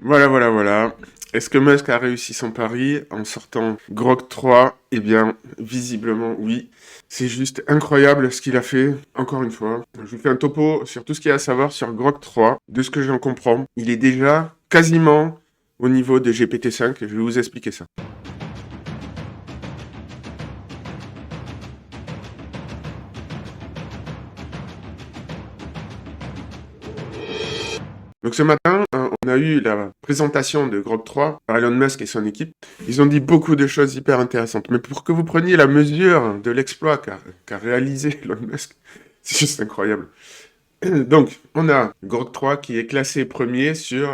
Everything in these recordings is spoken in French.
Voilà. Est-ce que Musk a réussi son pari en sortant Grok 3? Eh bien, visiblement, oui. C'est juste incroyable ce qu'il a fait, encore une fois. Je vous fais un topo sur tout ce qu'il y a à savoir sur Grok 3. De ce que j'en comprends, il est déjà quasiment au niveau de GPT-5. Je vais vous expliquer ça. Donc ce matin, on a eu la présentation de Grok 3 par Elon Musk et son équipe. Ils ont dit beaucoup de choses hyper intéressantes. Mais pour que vous preniez la mesure de l'exploit qu'a réalisé Elon Musk, c'est juste incroyable. Donc, on a Grok 3 qui est classé premier sur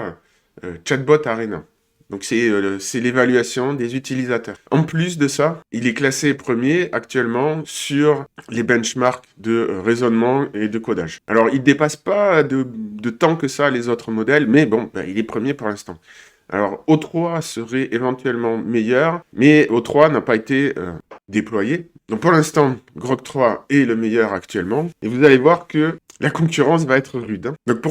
Chatbot Arena. Donc, c'est l'évaluation des utilisateurs. En plus de ça, il est classé premier actuellement sur les benchmarks de raisonnement et de codage. Alors, il ne dépasse pas de temps que ça les autres modèles, mais bon, il est premier pour l'instant. Alors, O3 serait éventuellement meilleur, mais O3 n'a pas été déployé. Donc, pour l'instant, Grok 3 est le meilleur actuellement. Et vous allez voir que la concurrence va être rude. Donc,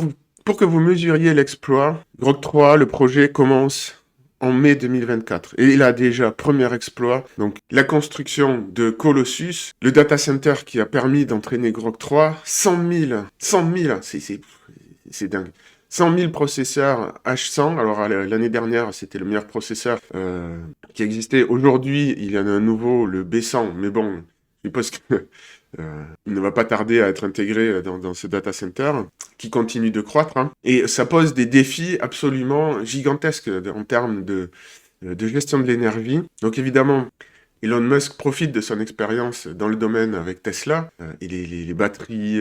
pour que vous mesuriez l'exploit, Grok 3, le projet commence en mai 2024. Et il a déjà, premier exploit, donc la construction de Colossus, le data center qui a permis d'entraîner Grok 3, 100 000, c'est dingue. 100 000 processeurs H100. Alors, l'année dernière, c'était le meilleur processeur qui existait. Aujourd'hui, il y en a un nouveau, le B100. Mais bon, je suppose que il ne va pas tarder à être intégré dans ce data center qui continue de croître. Et ça pose des défis absolument gigantesques en termes de gestion de l'énergie. Donc, évidemment, Elon Musk profite de son expérience dans le domaine avec Tesla et les batteries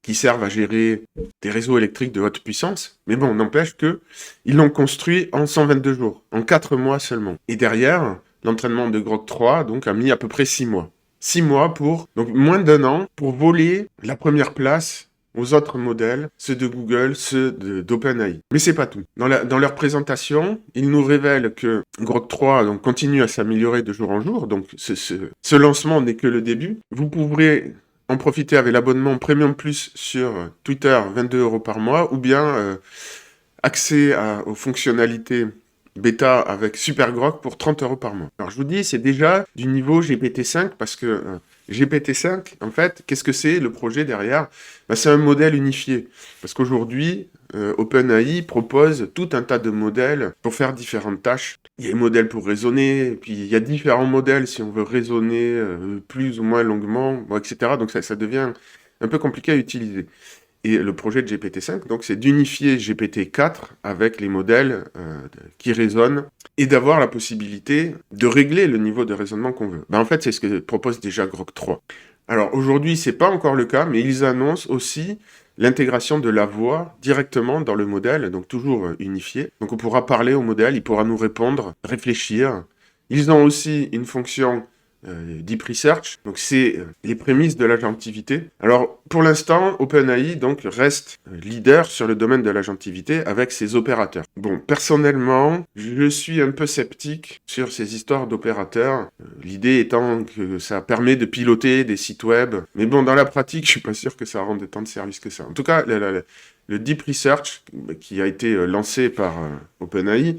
qui servent à gérer des réseaux électriques de haute puissance. Mais bon, n'empêche que ils l'ont construit en 122 jours, en 4 mois seulement. Et derrière, l'entraînement de Grok 3 donc, a mis à peu près 6 mois. 6 mois donc moins d'un an, pour voler la première place aux autres modèles, ceux de Google, ceux d'OpenAI. Mais c'est pas tout. Dans leur présentation, ils nous révèlent que Grok 3 donc, continue à s'améliorer de jour en jour. Donc ce lancement n'est que le début. Vous pourrez en profiter avec l'abonnement Premium Plus sur Twitter, 22 € par mois, ou bien accès aux fonctionnalités bêta avec Super Grok pour 30 € par mois. Alors je vous dis, c'est déjà du niveau GPT-5 parce que GPT-5, en fait, qu'est-ce que c'est le projet derrière? C'est un modèle unifié. Parce qu'aujourd'hui, OpenAI propose tout un tas de modèles pour faire différentes tâches. Il y a un modèle pour raisonner, puis il y a différents modèles si on veut raisonner plus ou moins longuement, etc. Donc ça devient un peu compliqué à utiliser. Et le projet de GPT-5, donc, c'est d'unifier GPT-4 avec les modèles qui raisonnent et d'avoir la possibilité de régler le niveau de raisonnement qu'on veut. En fait, c'est ce que propose déjà Grok 3. Alors aujourd'hui, c'est pas encore le cas, mais ils annoncent aussi l'intégration de la voix directement dans le modèle, donc toujours unifié. Donc on pourra parler au modèle, il pourra nous répondre, réfléchir. Ils ont aussi une fonction Deep Research, donc c'est les prémices de l'agentivité. Alors pour l'instant, OpenAI donc reste leader sur le domaine de l'agentivité avec ses opérateurs. Bon, personnellement, je suis un peu sceptique sur ces histoires d'opérateurs. L'idée étant que ça permet de piloter des sites web, mais bon, dans la pratique, je suis pas sûr que ça rende tant de service que ça. En tout cas, le Deep Research qui a été lancé par OpenAI,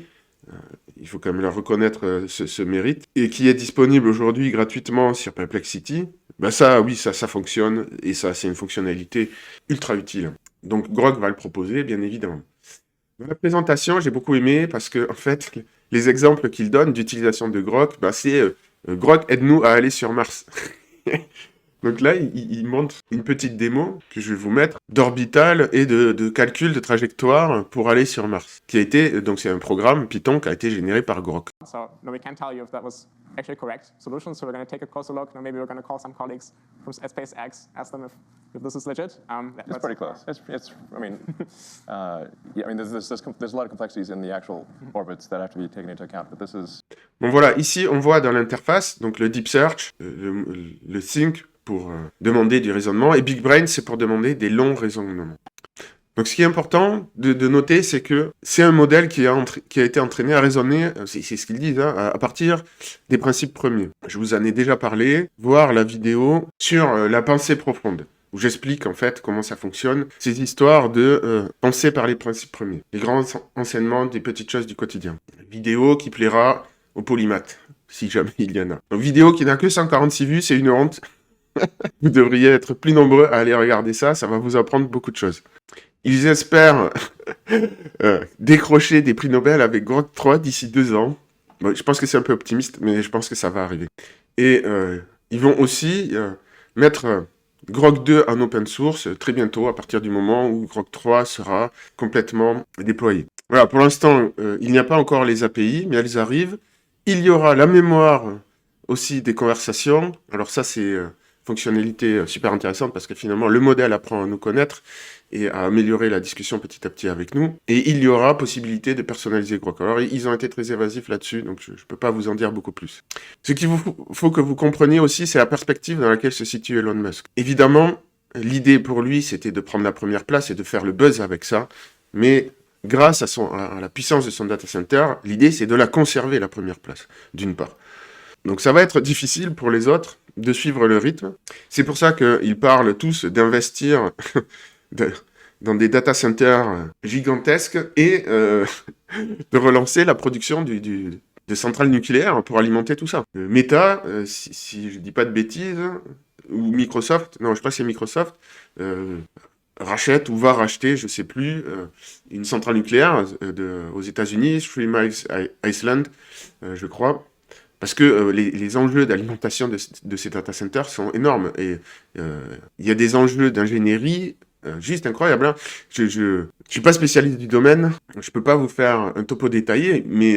il faut quand même leur reconnaître ce mérite, et qui est disponible aujourd'hui gratuitement sur Perplexity, ça fonctionne, et ça, c'est une fonctionnalité ultra utile. Donc, Grok va le proposer, bien évidemment. Dans la présentation, j'ai beaucoup aimé, parce que, en fait, les exemples qu'il donne d'utilisation de Grok, c'est Grok, aide-nous à aller sur Mars. Donc là, il montre une petite démo que je vais vous mettre d'orbital et de calcul de trajectoire pour aller sur Mars. Donc c'est un programme Python qui a été généré par Grok. So no, we can't tell you if that was actually correct solution. So we're going to take a closer look. Maybe we're going to call some colleagues from SpaceX, ask them if this is legit. It's pretty close. I mean, yeah, I mean, there's a lot of complexities in the actual orbits that have to be taken into account, but this is. Bon voilà, ici on voit dans l'interface donc le Deep Search, le Think pour demander du raisonnement, et Big Brain, c'est pour demander des longs raisonnements. Donc ce qui est important de noter, c'est que c'est un modèle qui a été entraîné à raisonner, c'est ce qu'ils disent, à partir des principes premiers. Je vous en ai déjà parlé, voir la vidéo sur la pensée profonde. où j'explique en fait comment ça fonctionne, ces histoires de penser par les principes premiers, les grands enseignements des petites choses du quotidien. Vidéo qui plaira aux polymathes, si jamais il y en a. Une vidéo qui n'a que 146 vues, c'est une honte. Vous devriez être plus nombreux à aller regarder ça, ça va vous apprendre beaucoup de choses. Ils espèrent décrocher des prix Nobel avec Grok 3 d'ici 2 ans. Bon, je pense que c'est un peu optimiste, mais je pense que ça va arriver. Et ils vont aussi mettre Grok 2 en open source très bientôt, à partir du moment où Grok 3 sera complètement déployé. Voilà, pour l'instant, il n'y a pas encore les API, mais elles arrivent. Il y aura la mémoire aussi des conversations. Alors ça, c'est fonctionnalité super intéressante parce que finalement, le modèle apprend à nous connaître et à améliorer la discussion petit à petit avec nous. Et il y aura possibilité de personnaliser Grok. Alors, ils ont été très évasifs là-dessus, donc je ne peux pas vous en dire beaucoup plus. Ce qu'il faut que vous compreniez aussi, c'est la perspective dans laquelle se situe Elon Musk. Évidemment, l'idée pour lui, c'était de prendre la première place et de faire le buzz avec ça, mais grâce à la puissance de son data center, l'idée, c'est de la conserver, la première place, d'une part. Donc ça va être difficile pour les autres de suivre le rythme. C'est pour ça qu'ils parlent tous d'investir dans des data centers gigantesques et de relancer la production de centrales nucléaires pour alimenter tout ça. Meta, si je dis pas de bêtises, ou Microsoft, non, je crois que c'est Microsoft, rachète ou va racheter, je sais plus, une centrale nucléaire aux États-Unis, Three Mile Island, je crois. Parce que les enjeux d'alimentation de ces data centers sont énormes. Et il y a des enjeux d'ingénierie juste incroyables. Hein. Je suis pas spécialiste du domaine, je peux pas vous faire un topo détaillé, mais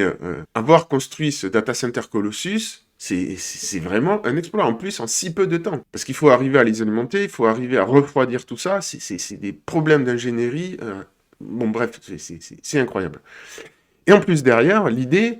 avoir construit ce data center Colossus, c'est vraiment un exploit, en plus en si peu de temps. Parce qu'il faut arriver à les alimenter, il faut arriver à refroidir tout ça, c'est des problèmes d'ingénierie. Bon bref, c'est incroyable. Et en plus derrière, l'idée,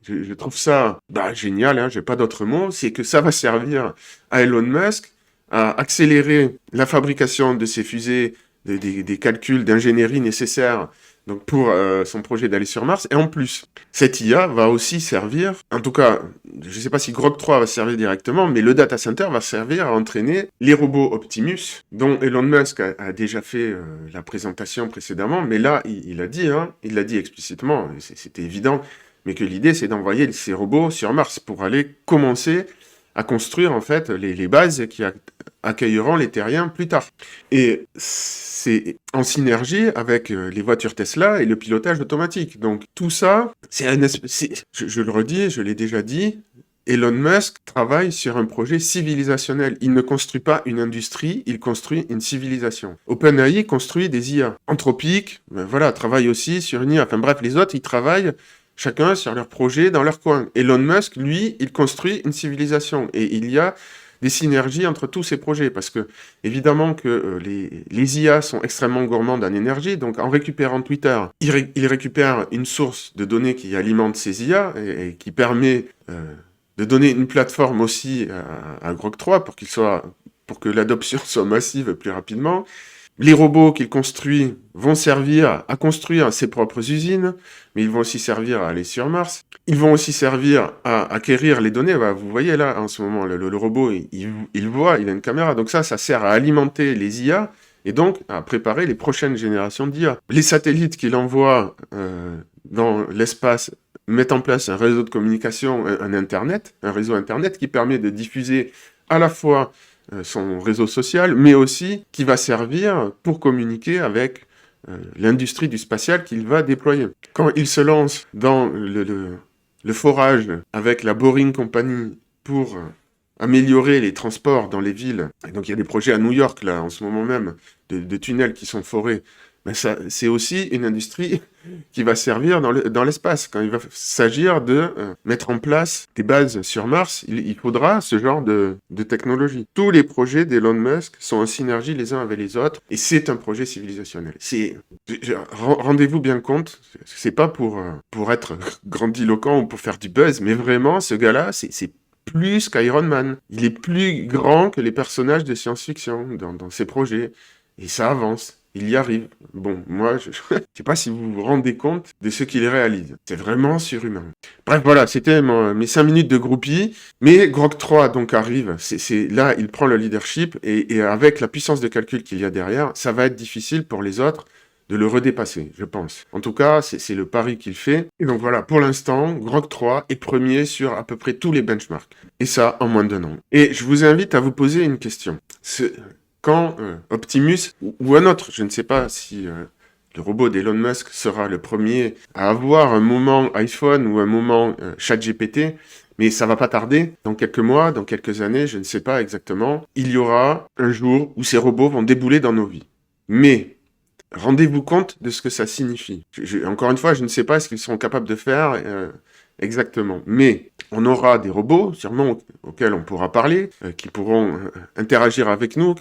je trouve ça génial, hein, j'ai pas d'autre mot, c'est que ça va servir à Elon Musk à accélérer la fabrication de ces fusées, des calculs d'ingénierie nécessaires donc pour son projet d'aller sur Mars. Et en plus, cette IA va aussi servir, en tout cas, je ne sais pas si Grok 3 va servir directement, mais le data center va servir à entraîner les robots Optimus, dont Elon Musk a déjà fait la présentation précédemment, mais là, il l'a dit explicitement, c'était évident, mais que l'idée, c'est d'envoyer ces robots sur Mars pour aller commencer à construire, en fait, les bases qui accueilleront les terriens plus tard. Et c'est en synergie avec les voitures Tesla et le pilotage automatique. Donc tout ça, je le redis, je l'ai déjà dit, Elon Musk travaille sur un projet civilisationnel. Il ne construit pas une industrie, il construit une civilisation. OpenAI construit des IA. Anthropic, travaille aussi sur une IA. Enfin bref, les autres, ils travaillent chacun sur leur projet dans leur coin. Elon Musk, lui, il construit une civilisation. Et il y a des synergies entre tous ces projets, parce que évidemment que les IA sont extrêmement gourmandes en énergie, donc en récupérant Twitter, il récupère une source de données qui alimente ces IA et qui permet de donner une plateforme aussi à Grok 3 pour que l'adoption soit massive plus rapidement. Les robots qu'il construit vont servir à construire ses propres usines, mais ils vont aussi servir à aller sur Mars. Ils vont aussi servir à acquérir les données. Vous voyez là, en ce moment, le robot, il voit, il a une caméra. Donc ça sert à alimenter les IA et donc à préparer les prochaines générations d'IA. Les satellites qu'il envoie dans l'espace mettent en place un réseau de communication, un réseau Internet qui permet de diffuser à la fois son réseau social, mais aussi qui va servir pour communiquer avec l'industrie du spatial qu'il va déployer. Quand il se lance dans le forage avec la Boring Company pour améliorer les transports dans les villes, et donc il y a des projets à New York, là, en ce moment même, de tunnels qui sont forés, c'est aussi une industrie qui va servir dans l'espace. Quand il va s'agir de mettre en place des bases sur Mars, il faudra ce genre de technologie. Tous les projets d'Elon Musk sont en synergie les uns avec les autres, et c'est un projet civilisationnel. Rendez-vous bien compte, c'est pas pour être grandiloquent ou pour faire du buzz, mais vraiment, ce gars-là, c'est plus qu'Iron Man. Il est plus grand que les personnages de science-fiction dans ses projets, et ça avance. il y arrive. Bon, moi, je sais pas si vous vous rendez compte de ce qu'il réalise. C'est vraiment surhumain. Bref, voilà, c'était mes 5 minutes de groupie. Mais Grok 3, donc, arrive. Là, il prend le leadership. Et avec la puissance de calcul qu'il y a derrière, ça va être difficile pour les autres de le redépasser, je pense. En tout cas, c'est le pari qu'il fait. Et donc voilà, pour l'instant, Grok 3 est premier sur à peu près tous les benchmarks. Et ça, en moins d'1 an. Et je vous invite à vous poser une question. Quand Optimus, ou un autre, je ne sais pas si le robot d'Elon Musk sera le premier à avoir un moment iPhone ou un moment ChatGPT, mais ça va pas tarder, dans quelques mois, dans quelques années, je ne sais pas exactement, il y aura un jour où ces robots vont débouler dans nos vies. Mais rendez-vous compte de ce que ça signifie. Encore une fois, je ne sais pas ce qu'ils seront capables de faire exactement. Mais on aura des robots, sûrement, auxquels on pourra parler, qui pourront interagir avec nous,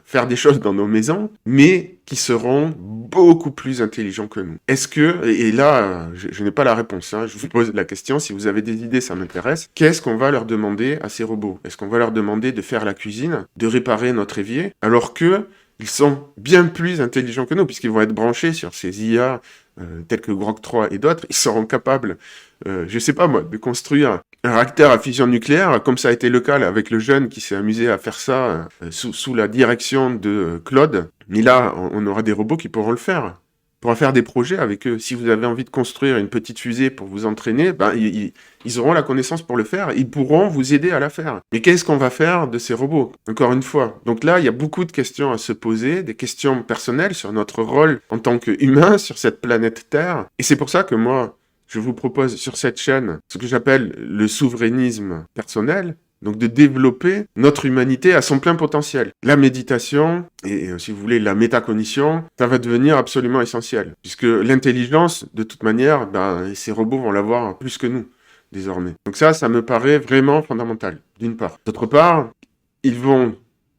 faire des choses dans nos maisons, mais qui seront beaucoup plus intelligents que nous. Est-ce que, et là, je n'ai pas la réponse, hein, je vous pose la question, si vous avez des idées, ça m'intéresse, qu'est-ce qu'on va leur demander à ces robots? Est-ce qu'on va leur demander de faire la cuisine, de réparer notre évier, alors que ils sont bien plus intelligents que nous, puisqu'ils vont être branchés sur ces IA tels que Grok 3 et d'autres. Ils seront capables, je sais pas moi, de construire un réacteur à fusion nucléaire, comme ça a été le cas là, avec le jeune qui s'est amusé à faire ça sous la direction de Claude. Mais là, on aura des robots qui pourront le faire. On pourra faire des projets avec eux. Si vous avez envie de construire une petite fusée pour vous entraîner, ben, ils auront la connaissance pour le faire. Ils pourront vous aider à la faire. Mais qu'est-ce qu'on va faire de ces robots? Encore une fois. Donc là, il y a beaucoup de questions à se poser, des questions personnelles sur notre rôle en tant qu'humain sur cette planète Terre. Et c'est pour ça que moi, je vous propose sur cette chaîne ce que j'appelle le souverainisme personnel. Donc de développer notre humanité à son plein potentiel. La méditation, et si vous voulez la métacognition, ça va devenir absolument essentiel. Puisque l'intelligence, de toute manière, ben, ces robots vont l'avoir plus que nous, désormais. Donc ça me paraît vraiment fondamental, d'une part. D'autre part, ils vont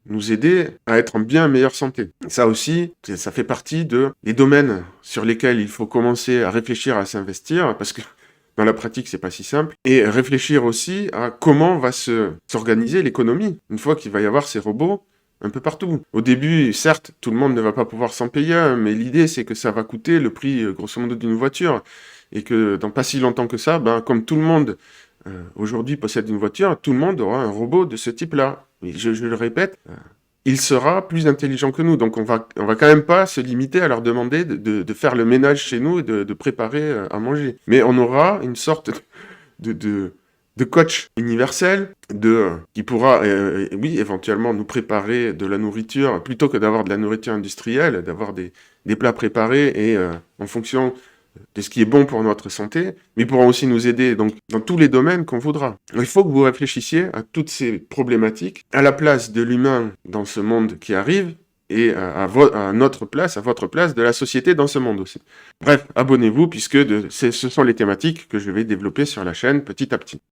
nous aider à être en bien meilleure santé. Ça aussi, ça fait partie des domaines sur lesquels il faut commencer à réfléchir, à s'investir, parce que dans la pratique, c'est pas si simple. Et réfléchir aussi à comment va s'organiser l'économie, une fois qu'il va y avoir ces robots un peu partout. Au début, certes, tout le monde ne va pas pouvoir s'en payer un, mais l'idée, c'est que ça va coûter le prix, grosso modo, d'une voiture. Et que dans pas si longtemps que ça, ben, comme tout le monde aujourd'hui possède une voiture, tout le monde aura un robot de ce type-là. Et je le répète, il sera plus intelligent que nous. Donc on va quand même pas se limiter à leur demander de faire le ménage chez nous et de préparer à manger. Mais on aura une sorte de coach universel qui pourra, oui, éventuellement nous préparer de la nourriture, plutôt que d'avoir de la nourriture industrielle, d'avoir des plats préparés et en fonction de ce qui est bon pour notre santé, mais ils pourront aussi nous aider donc, dans tous les domaines qu'on voudra. Il faut que vous réfléchissiez à toutes ces problématiques, à la place de l'humain dans ce monde qui arrive, et à notre place, à votre place, de la société dans ce monde aussi. Bref, abonnez-vous, puisque ce sont les thématiques que je vais développer sur la chaîne petit à petit.